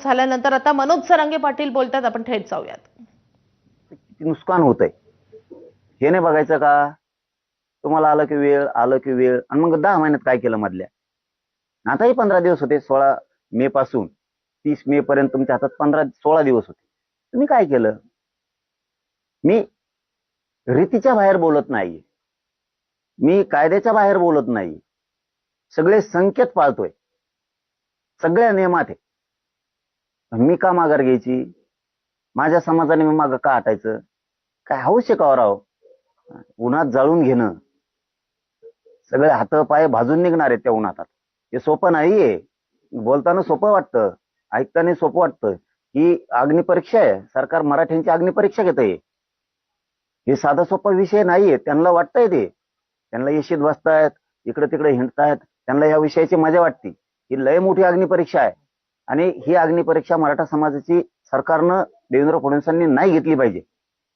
झाल्यानंतर आता मनोज जरांगे पाटील बोलतात, आपण थेट जाऊयात. किती नुकसान होतंय हे नाही बघायचं का? तुम्हाला आलं की वेळ आणि मग 10 महिन्यात काय केलं मधल्या? आताही 15 दिवस होते. 16 मे पासून 30 मे पर्यंत तुमच्या हातात 16 दिवस होते. तुम्ही काय केलं? मी रीतीच्या बाहेर बोलत नाही, मी कायद्याच्या बाहेर बोलत नाही. सगळे संकेत पाळतोय, सगळ्या नियमात आहे. मी का माघार घ्यायची? माझ्या समाजाने मी मागं का हटायचं? काय हौस आहे का राव? उन्हात जाळून घेणं, सगळे हात पाय भाजून निघणार आहेत त्या उन्हात. हे सोपं नाहीये. बोलताना सोपं वाटतं, ऐकताना सोपं वाटतं. ही अग्निपरीक्षा आहे. सरकार मराठ्यांची अग्निपरीक्षा घेतंय. हे साधा सोपा विषय नाहीये. त्यांना वाटतंय ते. त्यांना येशीत बसतायत, इकडे तिकडे हिंडतायत. त्यांना या विषयाची मजा वाटते. ही लय मोठी अग्निपरीक्षा आहे आणि ही अग्निपरीक्षा मराठा समाजाची सरकारनं, देवेंद्र फडणवीसांनी नाही घेतली पाहिजे.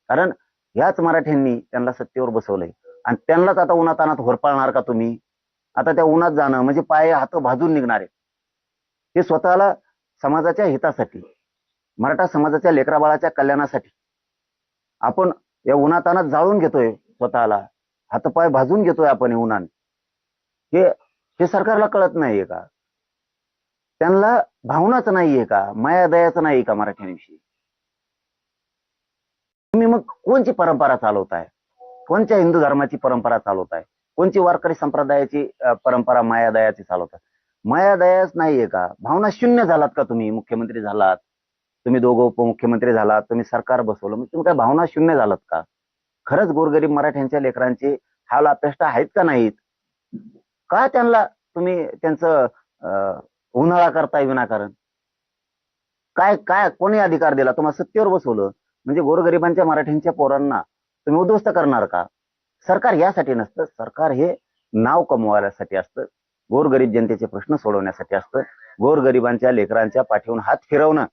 कारण ह्याच मराठ्यांनी त्यांना सत्तेवर बसवलंय आणि त्यांनाच आता उन्हातानात होरपाळणार का तुम्ही? आता त्या उन्हात जाणं म्हणजे पाय हात भाजून निघणार आहे. ते स्वतःला समाजाच्या हितासाठी, मराठा समाजाच्या लेकराबाळाच्या कल्याणासाठी आपण या उन्हातानात जाळून घेतोय, स्वतःला हातपाय भाजून घेतोय आपण या उन्हाने. हे सरकारला कळत नाहीये का? त्यांना भावनाच नाहीये का? माया दयाच नाही का मराठ्यांविषयी? तुम्ही मग कोणची परंपरा चालवताय? कोणत्या हिंदू धर्माची परंपरा चालवताय? कोणची वारकरी संप्रदायाची परंपरा माया दयाची चालवताय? माया दयाच नाहीये का? भावना शून्य झालात का तुम्ही? मुख्यमंत्री झालात, तुम्ही दोघं उपमुख्यमंत्री झालात, तुम्ही सरकार बसवलं, मग तुम्ही काय भावना शून्य झालात का? खरंच गोरगरीब मराठ्यांच्या लेकरांचे हाल अपेष्टा आहेत का नाहीत? का त्यांना तुम्ही त्यांचं उन्हाळा करताय विनाकारण? काय काय कोणी अधिकार दिला? तुम्हाला सत्तेवर बसवलं म्हणजे गोरगरिबांच्या मराठ्यांच्या पोरांना तुम्ही उद्ध्वस्त करणार का? सरकार यासाठी नसतं. सरकार हे नाव कमवायसाठी असतं, गोरगरीब जनतेचे प्रश्न सोडवण्यासाठी असतं. गोरगरिबांच्या लेकरांच्या पाठीवरून हात फिरवणं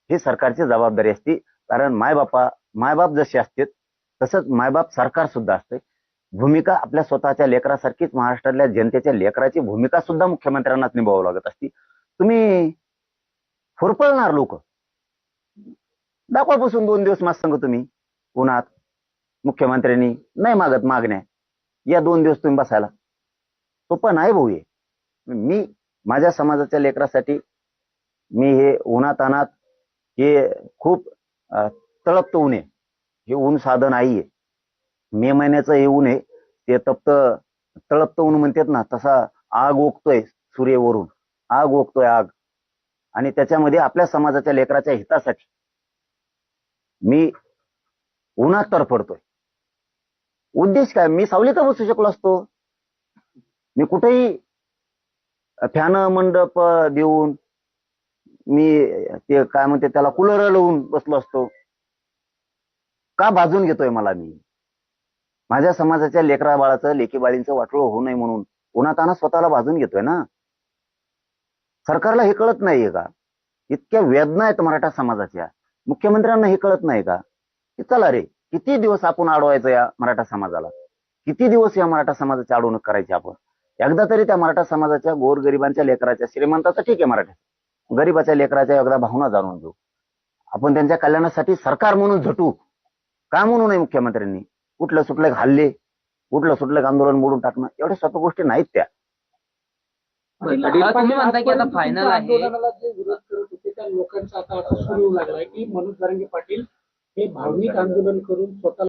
ही सरकारची जबाबदारी असते. कारण मायबाप जसे असतात तसंच मायबाप सरकार सुद्धा असते. भूमिका आपल्या स्वतःच्या लेकरासारखीच महाराष्ट्रातल्या जनतेच्या लेकराची भूमिका सुद्धा मुख्यमंत्र्यांनाच निभावावी लागत असते. तुम्ही होरपळणार लोक. दाखवापासून 2 दिवस मस्त सांग तुम्ही उन्हात. मुख्यमंत्र्यांनी नाही मागत मागण्या, या 2 दिवस तुम्ही बसायला. सोपं नाही भाऊ हे. मी माझ्या समाजाच्या लेकरासाठी मी हे उन्हातानात, हे खूप तळपतं ऊन आहे. हे ऊन साधं नाहीये. मे महिन्याचं हे ऊन आहे, ते तळपतं ऊन म्हणतात ना, तसा आग ओकतोय सूर्यवरून, आग ओकतोय आग. आणि त्याच्यामध्ये आपल्या समाजाच्या लेकराच्या हितासाठी मी उन्हात तरफडतोय. उद्देश काय? मी सावलीत बसू शकलो असतो. मी कुठेही फॅन मंडप देऊन, मी ते काय म्हणते त्याला कूलर लावून बसलो असतो. का भाजून घेतोय मला? मी माझ्या समाजाच्या लेकरा बाळाचं, लेकी बाळींचं वाटोळं होऊ नये म्हणून उन्हाताना स्वतःला भाजून घेतोय ना. सरकारला हे कळत नाहीये का? इतक्या वेदना आहेत मराठा समाजाच्या, मुख्यमंत्र्यांना हे कळत नाही का? की चला रे, किती दिवस आपण अडवायचं या मराठा समाजाला? किती दिवस या मराठा समाजाची अडवणूक करायची आपण? एकदा तरी त्या मराठा समाजाच्या गोरगरिबांच्या लेकराच्या, श्रीमंताचा ठीक आहे मराठा, गरीबाच्या लेकराच्या एकदा भावना जाणून घेऊ आपण. त्यांच्या कल्याणासाठी सरकार म्हणून झटू. का म्हणू नये मुख्यमंत्र्यांनी? कुठलं सुटलं हल्ले, कुठलं सुटलं आंदोलन मोडून टाकणं, एवढ्या सोप्या गोष्टी नाहीत त्या. तुम्ही म्हणता की आता फायनल आहे, आंदोलनाला जे विरोध करत होते त्या लोकांचा आता असं सुरू लागलाय की मनोज जरांगे पाटील हे भावनिक आंदोलन करून स्वतः